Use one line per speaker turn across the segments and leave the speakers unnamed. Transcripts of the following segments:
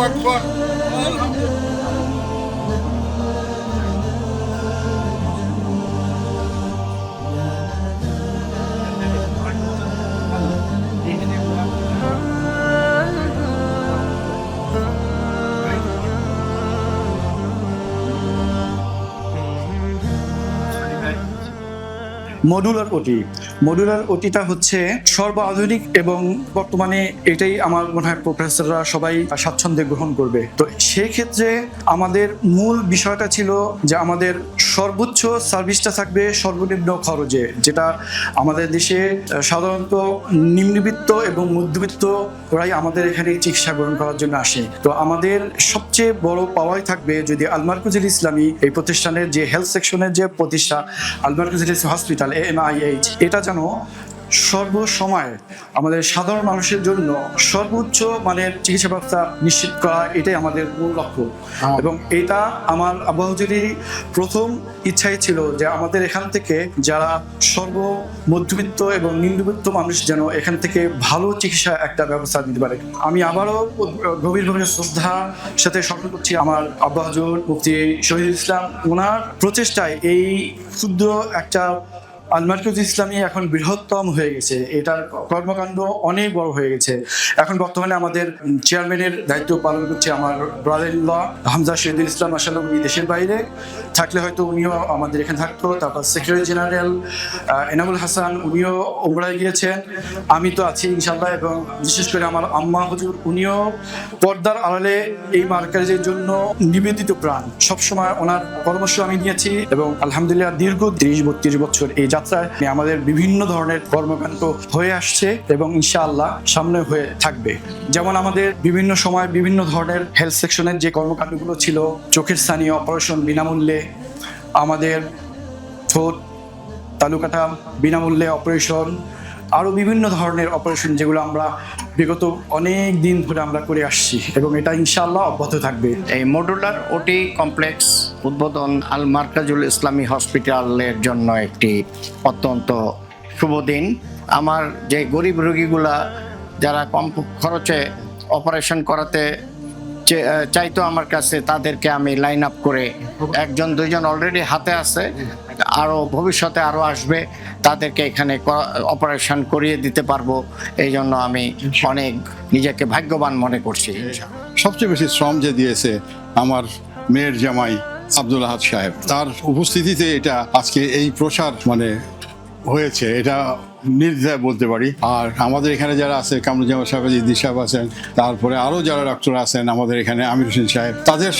আকবার।
Modular ওটিটা হচ্ছে সর্বাধুনিক এবং বর্তমানে এটাই আমার মনে হয় প্রফেসররা সবাই স্বাচ্ছন্দ্যে গ্রহণ করবে। তো সেক্ষেত্রে আমাদের মূল বিষয়টা ছিল যে আমাদের সর্বোচ্চ সার্ভিসটা থাকবে সর্বনিম্ন খরচে, যেটা আমাদের দেশে সাধারণত নিম্নবিত্ত এবং মধ্যবিত্ত ওরাই আমাদের এখানে চিকিৎসা গ্রহণ করার জন্য আসে। তো আমাদের সবচেয়ে বড় পাওয়াই থাকবে যদি আল মারকাজুল ইসলামী এই প্রতিষ্ঠানের যে হেলথ সেকশনের যে প্রতিষ্ঠা আল মারকাজুল ইসলামী হসপিটাল AMIH, এটা যেন সর্বসময় আমাদের সাধারণ মানুষের জন্য সর্বোচ্চ মানের চিকিৎসা ব্যবস্থা নিশ্চিত করা, এটাই আমাদের মূল লক্ষ্য। এবং এটা আমার আব্বা হুজুরেরই প্রথম ইচ্ছাই ছিল যে আমাদের এখান থেকে যারা মধ্যবিত্ত এবং নিম্নবিত্ত মানুষ যেন এখান থেকে ভালো চিকিৎসা একটা ব্যবস্থা নিতে পারে। আমি আবারও গভীরভাবে শ্রদ্ধার সাথে স্মরণ করছি আমার আব্বা হুজুর মুফতি শহীদুল ইসলাম, ওনার প্রচেষ্টায় এই ক্ষুদ্র একটা আল মারকাজুল ইসলামী এখন বৃহত্তম হয়ে গেছে, এটার কর্মকাণ্ড অনেক বড় হয়ে গেছে। এখন বর্তমানে আমাদের চেয়ারম্যানের দায়িত্ব পালন করছে আমার brother in law Hamza Shahidul Islam. মাশাআল্লাহ, উনি দেশের বাইরে থাকলে হয়তো উনিও আমাদের এখানে থাকতো। তারপর সেক্রেটারি জেনারেল এনামুল হাসান, উনিও উমরায় গিয়েছেন, আমি তো আছি ইনশাআল্লাহ। এবং বিশেষ করে আমার আম্মা হুজুর, উনিও পর্দার আড়ালে এই মার্কাজের জন্য নিবেদিত প্রাণ। সবসময় ওনার পরামর্শ আমি নিয়েছি এবং আলহামদুলিল্লাহ দীর্ঘ 30-32 বছর এই যাত্রায় আমাদের বিভিন্ন ধরনের কর্মকাণ্ড হয়ে আসছে এবং ইনশাআল্লাহ সামনে হয়ে থাকবে। যেমন আমাদের বিভিন্ন সময় বিভিন্ন ধরনের হেলথ সেকশনের যে কর্মকাণ্ডগুলো ছিল, চোখের স্থানীয় অপারেশন বিনামূল্যে, আমাদের ঠোঁট তালুকাটা বিনামূল্যে অপারেশন, আরও বিভিন্ন ধরনের অপারেশন যেগুলো আমরা বিগত অনেক দিন ধরে আমরা করে আসছি এবং এটা ইনশাআল্লাহ অব্যাহত থাকবে।
এই মডুলার ওটি কমপ্লেক্স উদ্বোধন আল মারকাজুল ইসলামী হসপিটালের জন্য একটি অত্যন্ত শুভ দিন। আমার যে গরিব রোগীগুলা যারা কম খরচে অপারেশন করাতে চাইতো আমার কাছে, তাদেরকে আমি লাইন আপ করে 1-2জন অলরেডি হাতে আছে, আরও ভবিষ্যতে আরও আসবে, তাদেরকে এখানে অপারেশন করিয়ে দিতে পারবো। এই জন্য আমি অনেক নিজেকে ভাগ্যবান মনে করছি।
সবচেয়ে বেশি শ্রম যে দিয়েছে আমার মেয়ের জামাই আব্দুল আহাদ সাহেব, তার উপস্থিতিতে এটা আজকে এই প্রসার হয়েছে, এটা নির্দ্বিধায় বলতে পারি। আর আমাদের এখানে যারা আছে, কামরুজ্জামান সাহেব, ইদ্দিস সাহেব আছেন, তারপরে আরও যারা ডাক্তার আছেন আমাদের এখানে, আমির হোসেন সাহেব, তাদের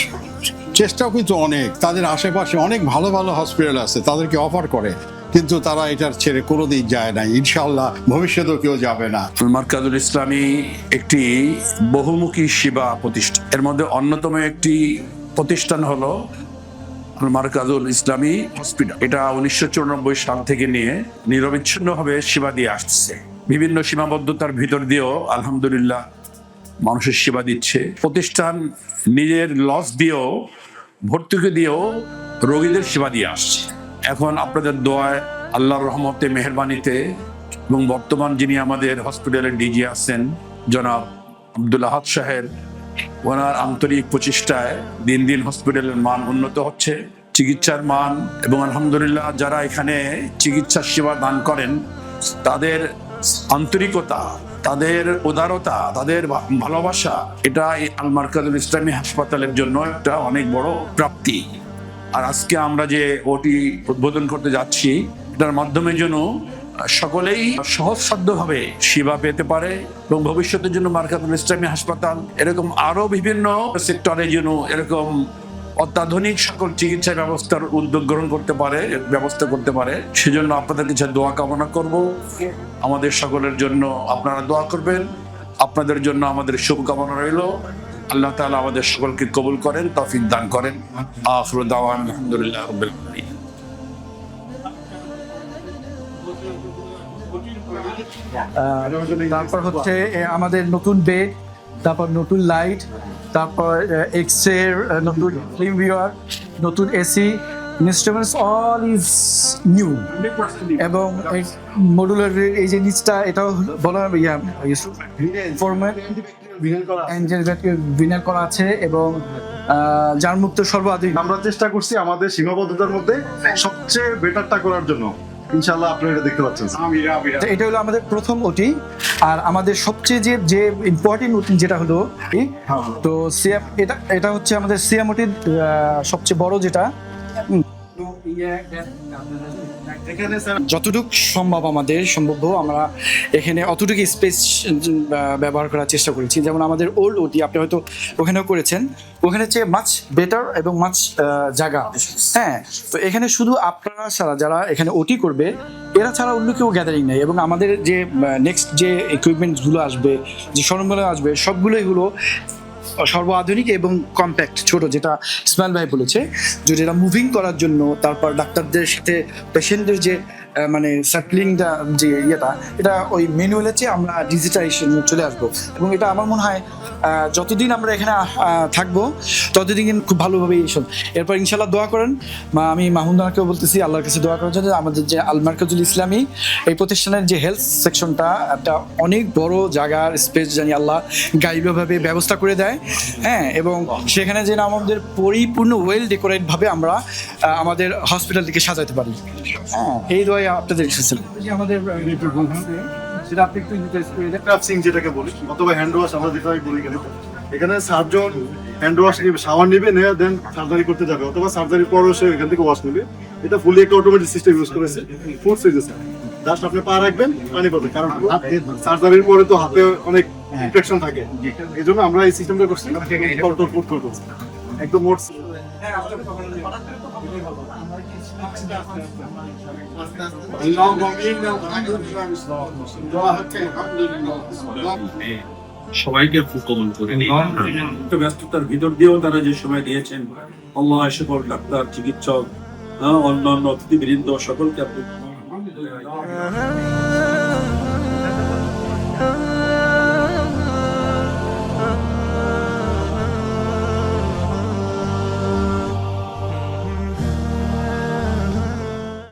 চেষ্টাও কিন্তু অনেক। তাদের আশেপাশে অনেক ভালো ভালো হসপিটাল আছে, তাদেরকে অফার করে, কিন্তু তারা এটার ছেড়ে কোনোদিন যায় না। ইনশাআল্লাহ ভবিষ্যতেও কেউ যাবে না।
মারকাজুল ইসলামী একটি বহুমুখী সেবা প্রতিষ্ঠান। এর মধ্যে অন্যতম একটি প্রতিষ্ঠান হলো মারকাজুল ইসলামী হসপিটাল। এটা 1994 সাল থেকে নিয়ে নিরবিচ্ছিন্নভাবে সেবা দিয়ে আসছে। বিভিন্ন সীমাবদ্ধতার ভিতর দিয়েও আলহামদুলিল্লাহ মানুষের সেবা দিচ্ছে। প্রতিষ্ঠান নিজের লস দিয়েও, ভর্তুকি দিয়েও রোগীদের সেবা দিয়ে আসছে। এখন আপনাদের দোয়ায়, আল্লাহর রহমতে, মেহেরবানিতে এবং বর্তমান যিনি আমাদের হসপিটালের ডিজি আছেন জনাব আব্দুল আহাদ সাহেব, ওনার আন্তরিক প্রচেষ্টায় দিন দিন হসপিটালের মান উন্নত হচ্ছে, চিকিৎসার মান। এবং আলহামদুলিল্লাহ যারা এখানে চিকিৎসা সেবা দান করেন, তাদের আন্তরিকতা, তাদের উদারতা, তাদের ভালোবাসা, এটা আল মারকাজুল ইসলামী হাসপাতালের জন্য একটা অনেক বড় প্রাপ্তি। আর আজকে আমরা যে ওটি উদ্বোধন করতে যাচ্ছি, এটার মাধ্যমে যেন সকলেই সহজসাধ্যভাবে সেবা পেতে পারে এবং ভবিষ্যতের জন্য মারকাজুল ইসলামী হাসপাতাল এরকম আরো বিভিন্ন সেক্টরে যেন এরকম অত্যাধুনিক সকল চিকিৎসা ব্যবস্থার উদ্যোগ গ্রহণ করতে পারে, ব্যবস্থা করতে পারে। সেজন্য আপনাদের কাছে দোয়া কামনা করব। আমাদের সকলের জন্য আপনারা দোয়া করবেন, আপনাদের জন্য আমাদের শুভকামনা রইল। আল্লাহ তাআলা আমাদের সকলকে কবুল করেন, তৌফিক দান করেন। আখিরু দাওয়ানা আলহামদুলিল্লাহি রাব্বিল আলামিন।
তারপর হচ্ছে আমাদের নতুন বেড, তারপর নতুন লাইট, তারপর এক্স-রে, নতুন ফিল্ম ভিউয়ার, নতুন AC, instruments all is new. এবং মডুলার এই যে নিচটা, এটাও বলা ফরম্যাট অ্যাঞ্জেলভেটকে ভিনার করা আছে এবং যার মুক্ত সর্বাধিক।
আমরা চেষ্টা করছি আমাদের সীমাবদ্ধতার মধ্যে সবচেয়ে বেটারটা করার জন্য। ইনশাআল্লাহ আপনারা এটা দেখতে পাচ্ছেন।
তো এটা হলো আমাদের প্রথম ওটি। আর আমাদের সবচেয়ে যে ইম্পর্টেন্ট ওটি যেটা হলো তো সিএম, এটা হচ্ছে আমাদের সিএম ওটির সবচেয়ে বড় যেটা। যতটুকু সম্ভব আমাদের সম্ভব আমরা এখানে অতটুকু স্পেস ব্যবহার করার চেষ্টা করেছি। যেমন আমাদের ওল্ড ওটি আপনি হয়তো ওখানেও করেছেন, ওখানে হচ্ছে মাছ বেটার এবং মাছ জায়গা। হ্যাঁ, তো এখানে শুধু আপনারা ছাড়া যারা এখানে ওটি করবে এরা ছাড়া অন্য কেউ গ্যাদারিং নেই। এবং আমাদের যে নেক্সট যে ইকুইপমেন্টসগুলো আসবে, যে সরঞ্জাম আসবে, সবগুলোই হলো সর্বাধুনিক এবং কম্প্যাক্ট ছোট, যেটা ইসমাইল ভাই বলেছে যে এটা মুভিং করার জন্য। তারপর ডাক্তারদের সাথে পেশেন্টদের যে মানে সার্কলিংটা যে ইয়েটা, এটা ওই ম্যানুয়ালের চেয়ে আমরা ডিজিটাইজেশন চলে আসবো। এবং এটা আমার মনে হয় যতদিন আমরা এখানে থাকবো ততদিন কিন্তু খুব ভালোভাবে এইসব। এরপর ইনশাল্লাহ দোয়া করেন, আমি মাহমুদাকেও বলতেছি আল্লাহর কাছে দোয়া করার জন্য আমাদের যে আল মার্কাজুল ইসলামী এই প্রতিষ্ঠানের যে হেলথ সেকশনটা একটা অনেক বড় জায়গার স্পেস জানি আল্লাহ গাইবভাবে ব্যবস্থা করে দেয়। হ্যাঁ, এবং সেখানে যেন আমাদের পরিপূর্ণ ওয়েল ডেকোরেটভাবে আমরা আমাদের হসপিটালটিকে সাজাতে পারি। হ্যাঁ, এই দোয়াই আপনাদের এসেছিল। আমাদের সেটা আপনি একটু
ক্রাফসিং যেটাকে বলি, অথবা হ্যান্ড ওয়াশ আমরা যেটাই বলি। এখানে সার্জন হ্যান্ড ওয়াশ নিবে, শাওয়ার নিবে, নিয়ে দেন সার্জারি করতে যাবে, অথবা সার্জারির পরও সে এখান থেকে ওয়াশ নিবে। এটা ফুলি একটা অটোমেটিক সিস্টেম ইউজ করেছে, 4 সুইচেস। জাস্ট আপনি পা রাখবেন, পানি পাবেন, কারণ সার্জারির পরে তো হাতে অনেক ইনফেকশন থাকে। এই জন্য আমরা এই সিস্টেমটা করছি, একদম মোট।
সবাইকে কবুল করে নিন। ব্যস্ততার ভিতর দিয়েও তারা যে সময় দিয়েছেন, আল্লাহ সকল ডাক্তার, চিকিৎসক, অন্যান্য অতিথিবৃন্দ সকলকে আপনি